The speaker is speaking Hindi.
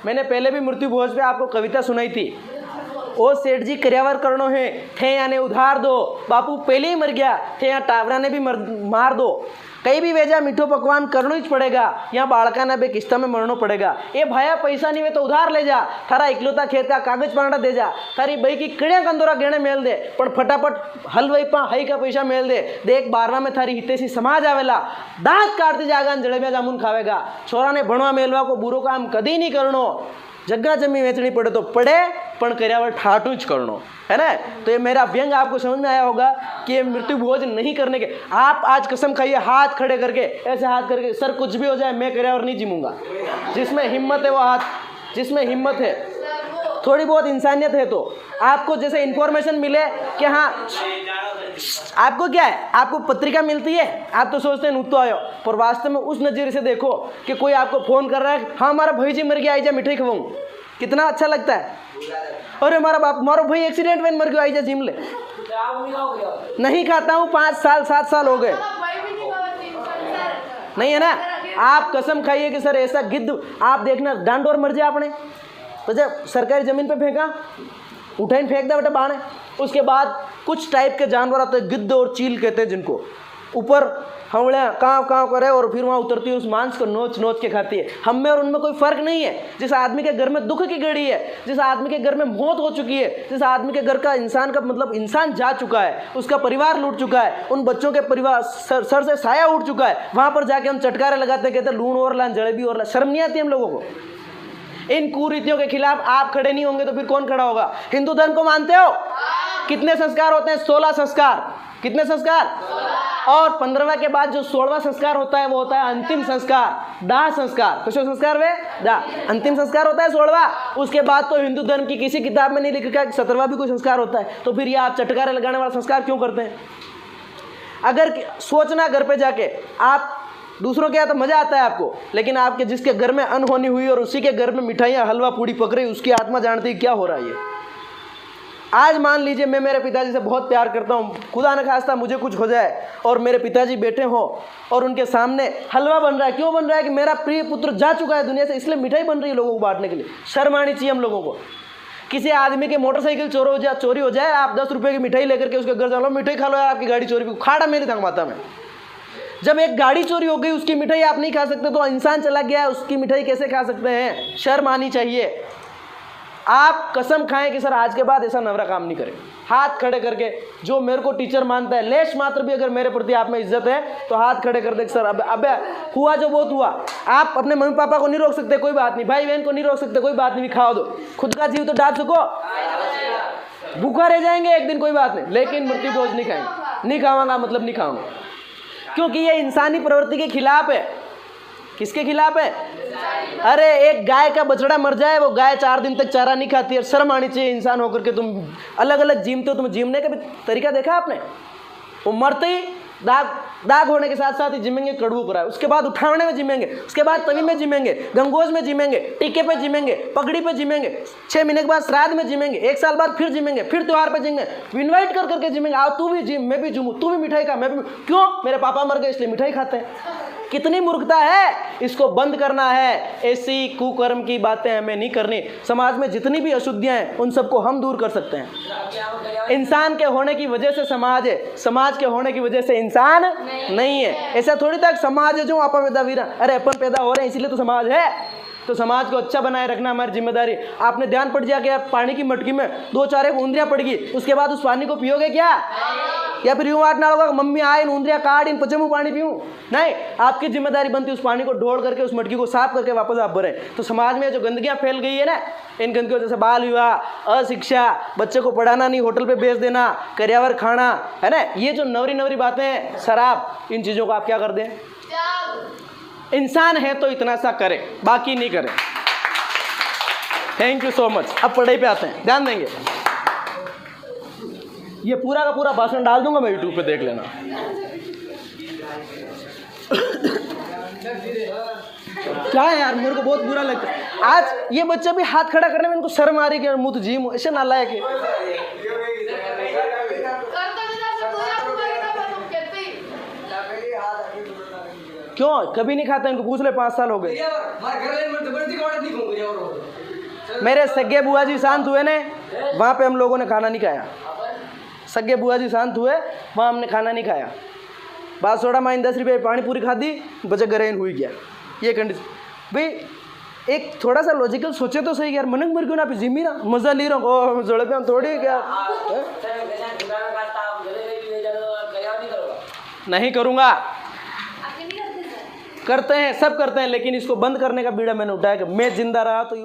मैंने पहले भी मृत्यु भोज पे आपको कविता सुनाई थी। ओ सेठ जी कर्यावर करनो है थे याने उधार दो, बापू पहले ही मर गया थे यहाँ टावरा ने भी मार दो, कहीं भी वेजा मीठो पकवान करना ही पड़ेगा, यहाँ बाड़का ना बे किस्ता में मरना पड़ेगा। ए भाया पैसा नहीं वे तो उधार ले जा, थारा इकलौता खेत का कागज पाना दे जा, थारी बई की किड़िया कंदोरा गेणे मेल दे, पण फटाफट हलवाई पा हई का पैसा मेल दे, देख 12 में थारी हितेशी समाज आवेला, दांत काटती जागा जलेबिया जामुन खावेगा, छोरा ने भणवा मेलवा को बुरो काम कदी नहीं करनो, जगह जमी वेचनी पड़े तो पड़े पण कर्यावर ठाटू ज करनो, है ना। तो ये मेरा व्यंग आपको समझ में आया होगा कि ये मृत्यु भोज नहीं करने के। आप आज कसम खाइए हाथ खड़े करके, ऐसे हाथ करके, सर कुछ भी हो जाए मैं कर्यावर नहीं जीमूंगा। जिसमें हिम्मत है वो हाथ, जिसमें हिम्मत है, थोड़ी बहुत इंसानियत है, तो आपको जैसे इन्फॉर्मेशन मिले कि हाँ आपको क्या है, आपको पत्रिका मिलती है, आप तो सोचते हैं नूतो आयो, पर वास्तव में उस नज़रिए से देखो कि कोई आपको फ़ोन कर रहा है, हाँ हमारा भाई जी मर गया, आई जा मिठाई खवाऊँ, कितना अच्छा लगता है। अरे हमारा भाई एक्सीडेंट में मर गया, आई जा जिम ले। नहीं खाता हूँ, 5 साल 7 साल हो गए, नहीं है ना। आप कसम खाइए कि सर ऐसा गिद्ध आप देखना, डांडोर मर जाए आपने तो जब सरकारी ज़मीन पे फेंका, उठाइन फेंक दे बेटा बाणे, उसके बाद कुछ टाइप के जानवर आते हैं, गिद्ध और चील कहते हैं जिनको, ऊपर हवड़ियाँ काँव काँव करे और फिर वहाँ उतरती है, उस मांस को नोच नोच के खाती है। हम में और उनमें कोई फ़र्क नहीं है। जिस आदमी के घर में दुख की घड़ी है, जिस आदमी के घर में मौत हो चुकी है, जिस आदमी के घर का इंसान का मतलब इंसान जा चुका है, उसका परिवार लूट चुका है, उन बच्चों के परिवार सर से साया उठ चुका है, वहाँ पर जाके हम चटकारे लगाते, कहते लूण और ला जलेबी और ला। शर्म नहीं आती हम लोगों को? इन कुरीतियों के खिलाफ आप खड़े नहीं होंगे तो फिर कौन खड़ा होगा? हिंदू धर्म को मानते हो? कितने संस्कार होते हैं? 16 संस्कार। कितने संस्कार? और 15वां के बाद जो 16वां संस्कार होता है वो होता है अंतिम संस्कार, दाह संस्कार। किसो संस्कार वे? दाह। अंतिम संस्कार होता है 16वां। उसके बाद तो हिंदू धर्म की किसी किताब में नहीं लिखा कि 17वां भी कोई संस्कार होता है। तो फिर ये आप चटकारे लगाने वाला संस्कार क्यों करते हैं? अगर सोचना घर पे जाके, आप दूसरों के यहाँ तो मज़ा आता है आपको, लेकिन आपके जिसके घर में अनहोनी हुई और उसी के घर में मिठाइयाँ हलवा पूड़ी पक रही, उसकी आत्मा जानती है क्या हो रहा है ये। आज मान लीजिए मैं मेरे पिताजी से बहुत प्यार करता हूँ, खुदा न खास्ता मुझे कुछ हो जाए और मेरे पिताजी बैठे हों और उनके सामने हलवा बन रहा है। क्यों बन रहा है? कि मेरा प्रिय पुत्र जा चुका है दुनिया से, इसलिए मिठाई बन रही है लोगों को बांटने के लिए। शर्म आनी चाहिए हम लोगों को। किसी आदमी के मोटरसाइकिल चोरी हो जाए, आप 10 रुपये की मिठाई लेकर के उसके घर चलो, मिठाई खा लो यार, आपकी गाड़ी चोरी, खाड़ा मेरी थंग माता में। जब एक गाड़ी चोरी हो गई, उसकी मिठाई आप नहीं खा सकते, तो इंसान चला गया, उसकी मिठाई कैसे खा सकते हैं? शर्म आनी चाहिए। आप कसम खाएं कि सर आज के बाद ऐसा नवरा काम नहीं करें। हाथ खड़े करके जो मेरे को टीचर मानता है, लेश मात्र भी अगर मेरे प्रति आप में इज्जत है तो हाथ खड़े कर दे सर अब हुआ जो बहुत हुआ। आप अपने मम्मी पापा को नहीं रोक सकते, कोई बात नहीं, भाई बहन को नहीं रोक सकते, कोई बात नहीं, खाओ दो। खुद का जीव तो डाल सको, भूखा रह जाएंगे एक दिन, कोई बात नहीं, लेकिन मृत्यु भोज नहीं खाएंगे। नहीं खाऊंगा मतलब नहीं खाऊंगा, क्योंकि ये इंसानी प्रवृत्ति के खिलाफ है। किसके खिलाफ है? अरे एक गाय का बछड़ा मर जाए, वो गाय 4 दिन तक चारा नहीं खाती है। शर्म आनी चाहिए इंसान होकर के। तुम अलग अलग जीमते हो, तुम जीमने का भी तरीका देखा आपने? वो मरते ही दाग होने के साथ साथ ही जिमेंगे कड़वू कराए, उसके बाद उठावने में जिमेंगे, उसके बाद तवी में जिमेंगे, गंगोज में जिमेंगे, टीके पे जिमेंगे, पगड़ी पे जिमेंगे, 6 महीने के बाद श्राद्ध में जिमेंगे, 1 साल बाद फिर जिमेंगे, फिर त्योहार पे जिमेंगे, इन्वाइट कर करके जिमेंगे। आओ तू भी जिम, मैं भी जिमूँ, तू भी मिठाई खा, मैं भी। क्यों? मेरे पापा मर गए इसलिए मिठाई खाते हैं। कितनी मूर्खता है, इसको बंद करना है। ऐसी कुकर्म की बातें हमें नहीं करनी। समाज में जितनी भी अशुद्धियां हैं उन सबको हम दूर कर सकते हैं। इंसान के होने की वजह से समाज है, समाज के होने की वजह से इंसान नहीं है। ऐसा थोड़ी था समाज है जो आपा पैदा वीरा, अरे अपन पैदा हो रहे हैं इसलिए तो समाज है। तो समाज को अच्छा बनाए रखना हमारी जिम्मेदारी। आपने ध्यान पड़ जाए कि आप पानी की मटकी में 2-4 ऊंदरियाँ पड़ गई, उसके बाद उस पानी को पियोगे क्या? या फिर यूँ आटना होगा मम्मी आए इन ऊंदरियाँ काट इन पचमू पानी पीऊँ? नहीं, आपकी जिम्मेदारी बनती है उस पानी को ढोल करके उस मटकी को साफ करके वापस आप भरें। तो समाज में जो गंदगियाँ फैल गई है ना, इन गंदगियों जैसे बाल विवाह, अशिक्षा, बच्चे को पढ़ाना नहीं, होटल पे भेज देना, कर्यावर खाना, है ना, ये जो नवरी बातें हैं, शराब, इन चीज़ों को आप क्या कर दें? इंसान है तो इतना सा करें, बाकी नहीं करें। Thank you so much. अब पढ़ाई पे आते हैं, ध्यान देंगे। ये पूरा का पूरा भाषण डाल दूंगा मैं यूट्यूब पे, देख लेना। क्या है यार, मेरे को बहुत बुरा लगता है। आज ये बच्चा भी हाथ खड़ा करने में इनको शर्म आ रही है कि मुँह तो जिम ऐसे नालायक है। क्यों? कभी नहीं खाता, इनको पूछ ले, 5 साल हो गए। मेरे सगे बुआ जी शांत हुए ने, वहाँ पे हम लोगों ने खाना नहीं खाया। सगे बुआ जी शांत हुए, वहाँ हमने खाना नहीं खाया। बात सोड़ा माइन 10 रुपये पानी पूरी खा दी, बचे गरेन हुई गया। ये कंडीशन भाई, एक थोड़ा सा लॉजिकल सोचे तो सही यार। मनक मर क्यों ना जिमी ना मजा ले रहा हूँ जोड़े पे हम थोड़ी क्या नहीं करूँगा। करते हैं, सब करते हैं, लेकिन इसको बंद करने का बीड़ा मैंने उठाया कि मैं जिंदा रहा तो